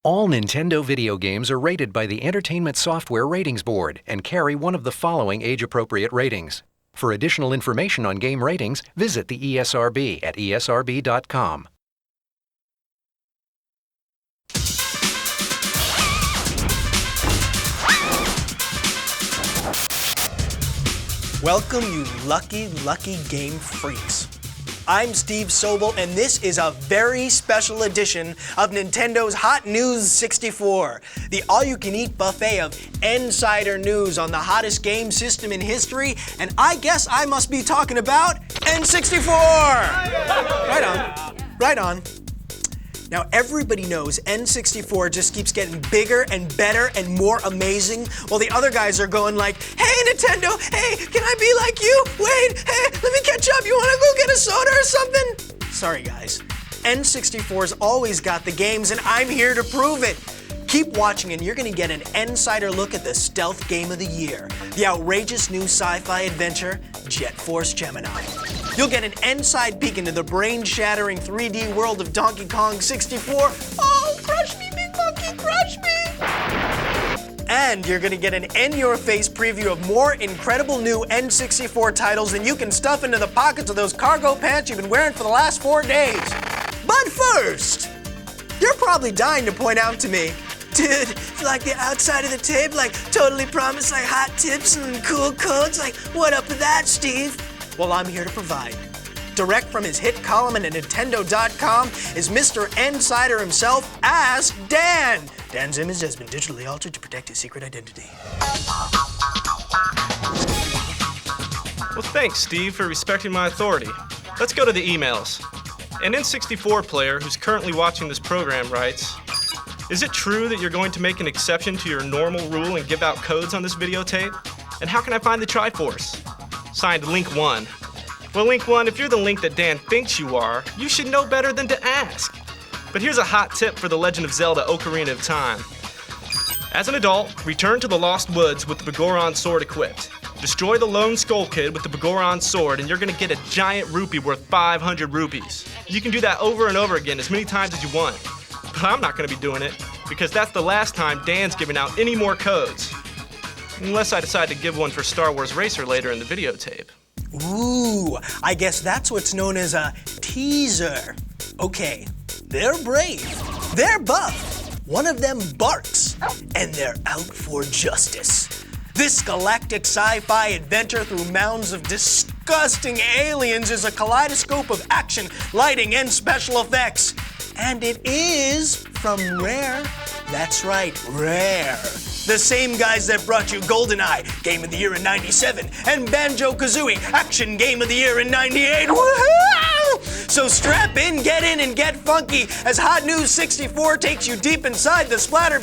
All Nintendo video games are rated by the Entertainment Software Ratings Board and carry one of the following age-appropriate ratings. For additional information on game ratings, visit the ESRB at esrb.com. Welcome, you lucky, lucky game freaks. I'm Steve Sobel, and this is a very special edition of Nintendo's Hot News 64, the all-you-can-eat buffet of Nsider news on the hottest game system in history, and I guess I must be talking about N64! Right on, right on. Now, everybody knows N64 just keeps getting bigger and better and more amazing, while the other guys are going like, hey, Nintendo, hey, can I be like you? Wait, hey, let me catch up. You want to go get a soda or something? Sorry, guys. N64's always got the games, and I'm here to prove it. Keep watching, and you're going to get an Nsider look at the stealth game of the year, the outrageous new sci-fi adventure, Force Gemini. You'll get an inside peek into the brain-shattering 3D world of Donkey Kong 64. Oh, crush me, big monkey, crush me! And you're gonna get an in-your-face preview of more incredible new N64 titles than you can stuff into the pockets of those cargo pants you've been wearing for the last 4 days. But first, you're probably dying to point out to me, dude, like the outside of the tape, like totally promised like hot tips and cool codes, like what up with that, Steve? Well, I'm here to provide. Direct from his hit column at Nintendo.com is Mr. Nsider himself, Ask Dan. Dan's image has been digitally altered to protect his secret identity. Well, thanks, Steve, for respecting my authority. Let's go to the emails. An N64 player who's currently watching this program writes, is it true that you're going to make an exception to your normal rule and give out codes on this videotape? And how can I find the Triforce? Signed, Link 1. Well, Link 1, if you're the Link that Dan thinks you are, you should know better than to ask. But here's a hot tip for The Legend of Zelda: Ocarina of Time. As an adult, return to the Lost Woods with the Begoron sword equipped. Destroy the Lone Skull Kid with the Begoron sword, and you're gonna get a giant rupee worth 500 rupees. You can do that over and over again as many times as you want. But I'm not gonna be doing it, because that's the last time Dan's giving out any more codes. Unless I decide to give one for Star Wars Racer later in the videotape. Ooh, I guess that's what's known as a teaser. Okay, they're brave, they're buff, one of them barks, and they're out for justice. This galactic sci-fi adventure through mounds of disgusting aliens is a kaleidoscope of action, lighting, and special effects. And it is from Rare. That's right, Rare. The same guys that brought you GoldenEye, Game of the Year in '97, and Banjo-Kazooie, Action Game of the Year in '98. Woohoo! So strap in, and get funky as Hot News 64 takes you deep inside the splattered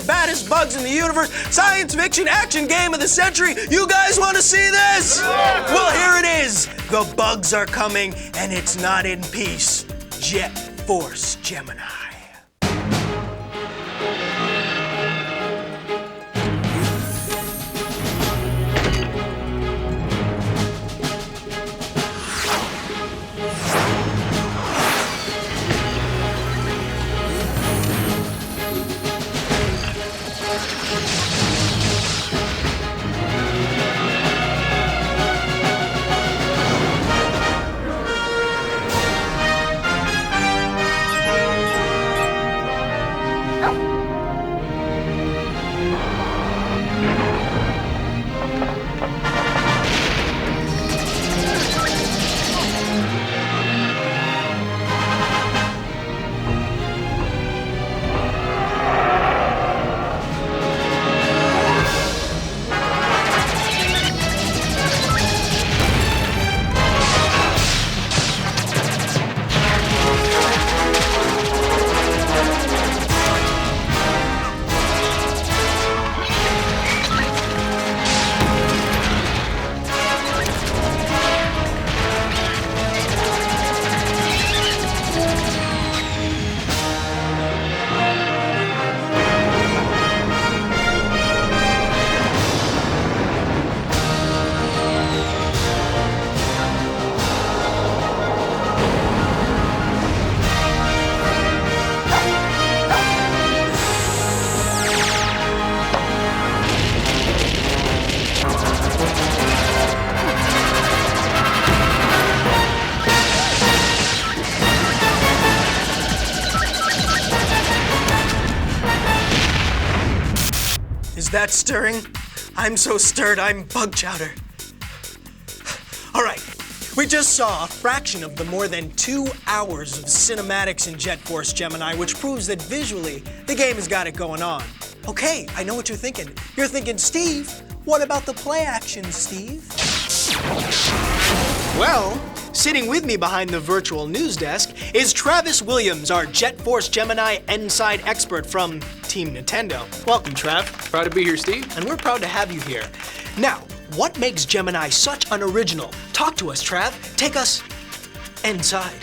baddest bugs in the universe, science fiction action game of the century. You guys want to see this? Well, here it is. The bugs are coming, and it's not in peace. Force Gemini. Is that stirring? I'm so stirred, I'm bug chowder. All right, we just saw a fraction of the more than 2 hours of cinematics in Force Gemini, which proves that visually, the game has got it going on. Okay, I know what you're thinking. You're thinking, Steve, what about the play action, Steve? Well, sitting with me behind the virtual news desk is Travis Williams, our Force Gemini Nside expert from Team Nintendo. Welcome, Trav. Proud to be here, Steve. And we're proud to have you here. Now, what makes Gemini such an original? Talk to us, Trav. Take us inside.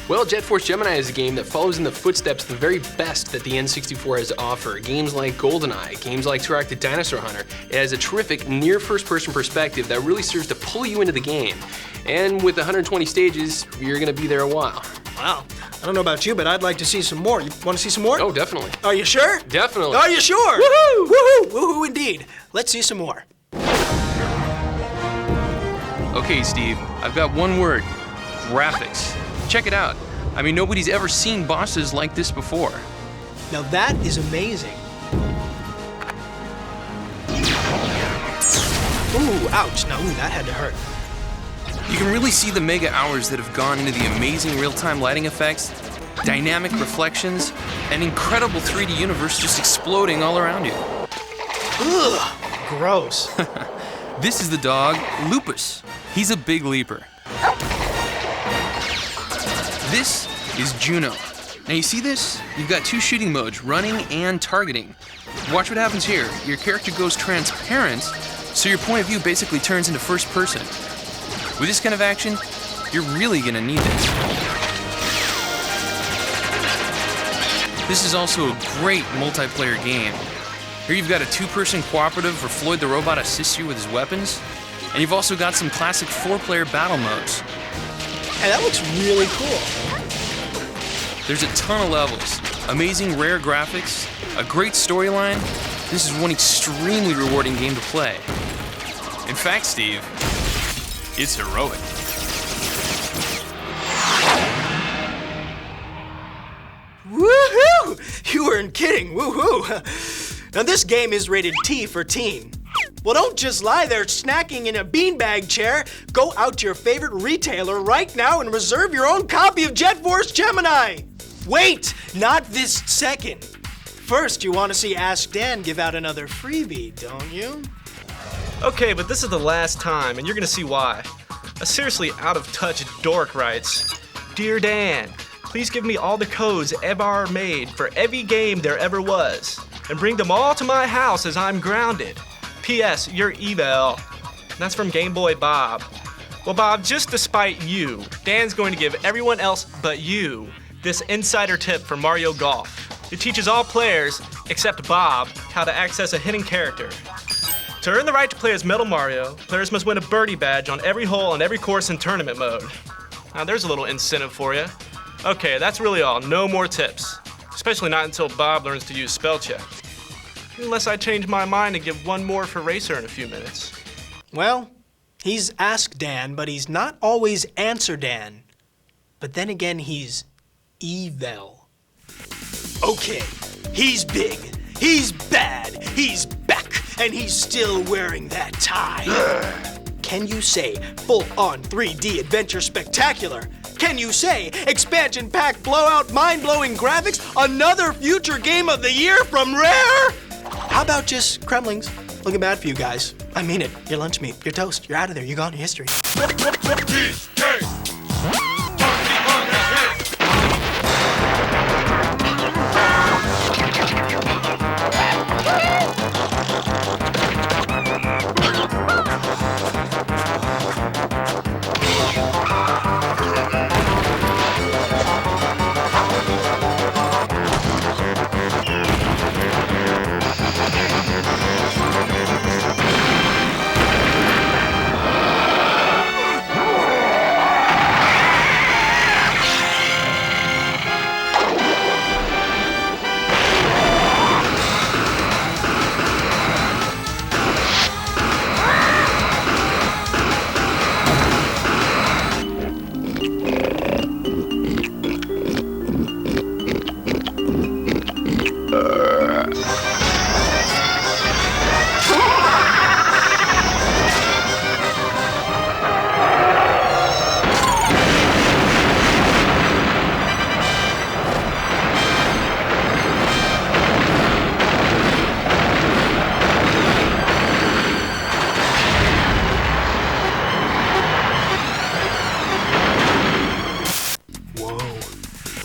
Well, Force Gemini is a game that follows in the footsteps of the very best that the N64 has to offer. Games like GoldenEye, games like Turok the Dinosaur Hunter. It has a terrific near first-person perspective that really serves to pull you into the game. And with 120 stages, you're gonna be there a while. Wow. I don't know about you, but I'd like to see some more. You want to see some more? Oh, definitely. Are you sure? Definitely. Are you sure? Woohoo! Woohoo! Woohoo indeed. Let's see some more. Okay, Steve, I've got one word. Graphics. Check it out. I mean, nobody's ever seen bosses like this before. Now that is amazing. Ooh, ouch. Now, that had to hurt. You can really see the mega hours that have gone into the amazing real-time lighting effects, dynamic reflections, and incredible 3D universe just exploding all around you. Ugh, gross. This is the dog, Lupus. He's a big leaper. This is Juno. Now you see this? You've got 2 shooting modes, running and targeting. Watch what happens here. Your character goes transparent, so your point of view basically turns into first person. With this kind of action, you're really gonna need this. This is also a great multiplayer game. Here you've got a 2-person cooperative where Floyd the robot assists you with his weapons, and you've also got some classic 4-player battle modes. Hey, that looks really cool. There's a ton of levels, amazing rare graphics, a great storyline. This is one extremely rewarding game to play. In fact, Steve, it's heroic. Woohoo! You weren't kidding, woohoo! Now this game is rated T for teen. Well, don't just lie there snacking in a beanbag chair. Go out to your favorite retailer right now and reserve your own copy of Force Gemini. Wait, not this second. First, you want to see Ask Dan give out another freebie, don't you? Okay, but this is the last time, and you're gonna see why. A seriously out-of-touch dork writes, Dear Dan, please give me all the codes ever made for every game there ever was, and bring them all to my house as I'm grounded. P.S. Your email. That's from Game Boy Bob. Well, Bob, just to spite you, Dan's going to give everyone else but you this insider tip for Mario Golf. It teaches all players, except Bob, how to access a hidden character. To earn the right to play as Metal Mario, players must win a birdie badge on every hole on every course in tournament mode. Now, there's a little incentive for you. Okay, that's really all. No more tips. Especially not until Bob learns to use spell check. Unless I change my mind and give one more for Racer in a few minutes. Well, he's Ask Dan, but he's not always Answer Dan. But then again, he's evil. Okay, he's big, he's bad, he's back, and he's still wearing that tie. Can you say full-on 3D adventure spectacular? Can you say expansion pack blowout mind-blowing graphics, another future game of the year from Rare? How about just Kremlings? Looking bad for you guys. I mean it. Your lunch meat, your toast, you're out of there. You're gone to history.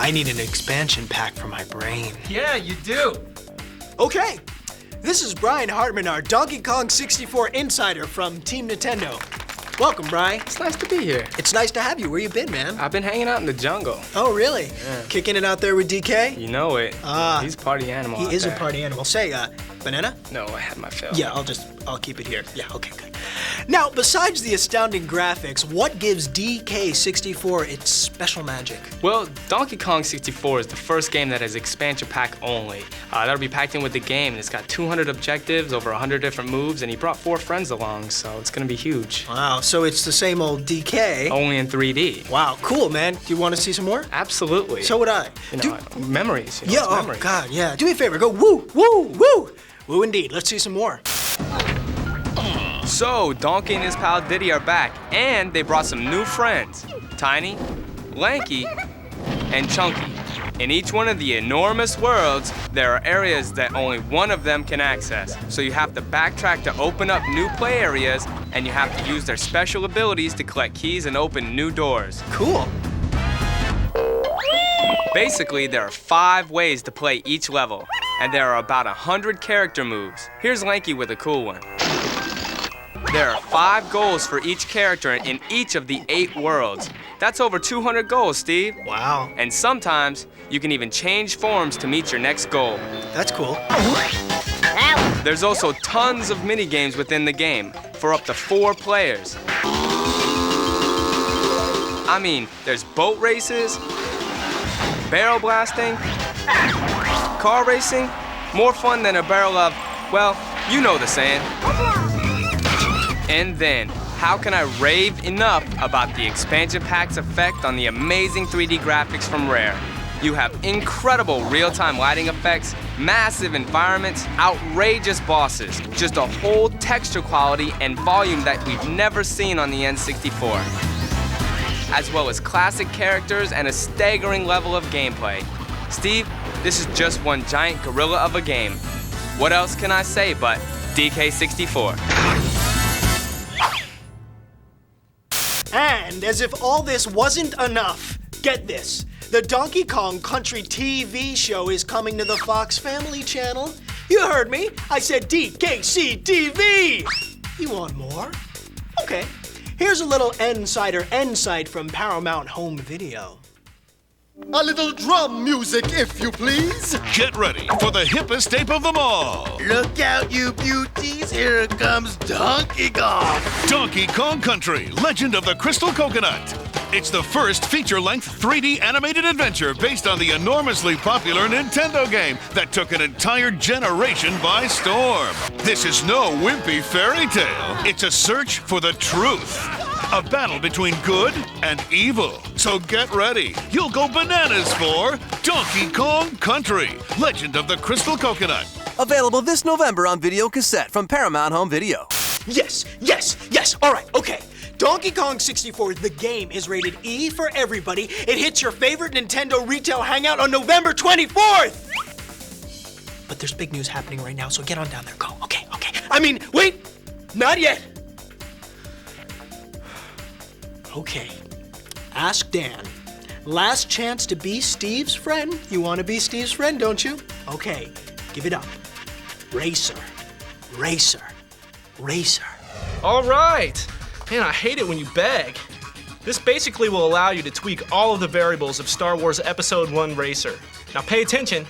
I need an expansion pack for my brain. Yeah, you do. Okay, this is Brian Hartman, our Donkey Kong 64 insider from Team Nintendo. Welcome, Brian. It's nice to be here. It's nice to have you. Where you been, man? I've been hanging out in the jungle. Oh, really? Yeah. Kicking it out there with DK? You know it. He's a party animal. He out is there. a party animal. Say, banana? No, I had my fill. Yeah, I'll keep it here. Yeah, okay, good. Now, besides the astounding graphics, what gives DK64 its special magic? Well, Donkey Kong 64 is the first game that has expansion pack only. That'll be packed in with the game. It's got 200 objectives, over 100 different moves, and he brought 4 friends along, so it's gonna be huge. Wow, so it's the same old DK. Only in 3D. Wow, cool, man. Do you want to see some more? Absolutely. So would I. You know, memories. Yeah, it's oh memories. God, yeah. Do me a favor, go woo, woo, woo. Woo indeed. Let's see some more. So, Donkey and his pal Diddy are back, and they brought some new friends. Tiny, Lanky, and Chunky. In each one of the enormous worlds, there are areas that only one of them can access. So you have to backtrack to open up new play areas, and you have to use their special abilities to collect keys and open new doors. Cool. Basically, there are 5 ways to play each level, and there are about 100 character moves. Here's Lanky with a cool one. There are 5 goals for each character in each of the 8 worlds. That's over 200 goals, Steve. Wow. And sometimes, you can even change forms to meet your next goal. That's cool. There's also tons of mini-games within the game, for up to 4 players. I mean, there's boat races, barrel blasting, car racing, more fun than a barrel of, well, you know the saying. And then, how can I rave enough about the expansion pack's effect on the amazing 3D graphics from Rare? You have incredible real-time lighting effects, massive environments, outrageous bosses, just a whole texture quality and volume that we've never seen on the N64. As well as classic characters and a staggering level of gameplay. Steve, this is just one giant gorilla of a game. What else can I say but DK64? And as if all this wasn't enough, get this. The Donkey Kong Country TV show is coming to the Fox Family Channel. You heard me. I said DKC TV. You want more? Okay. Here's a little Nsider insight from Paramount Home Video. A little drum music, if you please. Get ready for the hippest ape of them all. Look out, you beauties. Here comes Donkey Kong. Donkey Kong Country, Legend of the Crystal Coconut. It's the first feature-length 3D animated adventure based on the enormously popular Nintendo game that took an entire generation by storm. This is no wimpy fairy tale. It's a search for the truth. A battle between good and evil. So get ready. You'll go bananas for Donkey Kong Country, Legend of the Crystal Coconut. Available this November on video cassette from Paramount Home Video. Yes, yes, yes. All right, okay. Donkey Kong 64, the game, is rated E for everybody. It hits your favorite Nintendo retail hangout on November 24th. But there's big news happening right now, so get on down there. Go. Okay, okay. I mean, wait. Not yet. Okay. Ask Dan. Last chance to be Steve's friend. You want to be Steve's friend, don't you? Okay. Give it up. Racer. Racer. Racer. All right. Man, I hate it when you beg. This basically will allow you to tweak all of the variables of Star Wars Episode 1 Racer. Now pay attention.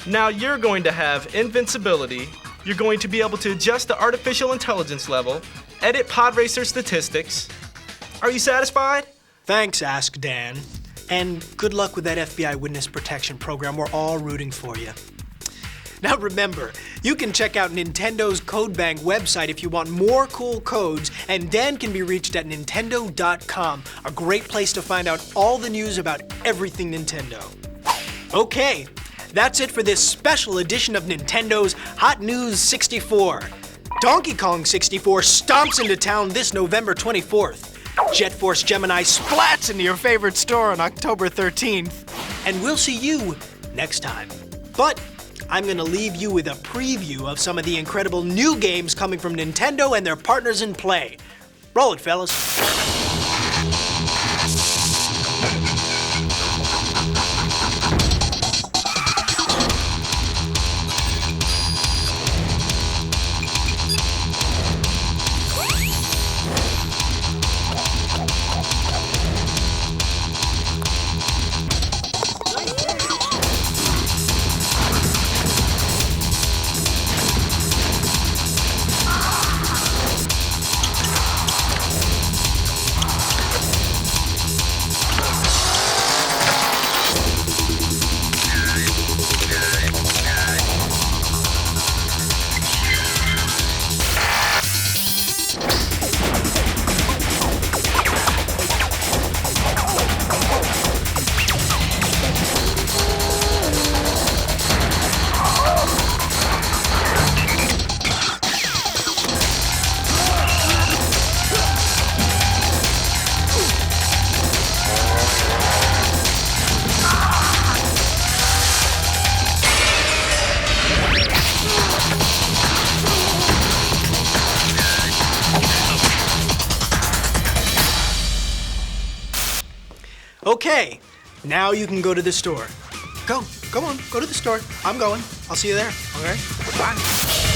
Now you're going to have invincibility, you're going to be able to adjust the artificial intelligence level, edit pod racer statistics. Are you satisfied? Thanks, Ask Dan. And good luck with that FBI witness protection program. We're all rooting for you. Now remember, you can check out Nintendo's CodeBank website if you want more cool codes, and Dan can be reached at Nintendo.com, a great place to find out all the news about everything Nintendo. Okay, that's it for this special edition of Nintendo's Hot News 64. Donkey Kong 64 stomps into town this November 24th. Jet Force Gemini splats into your favorite store on October 13th. And we'll see you next time. But I'm gonna leave you with a preview of some of the incredible new games coming from Nintendo and their partners in play. Roll it, fellas. Okay, now you can go to the store. Go on, go to the store. I'm going. I'll see you there, okay? Bye.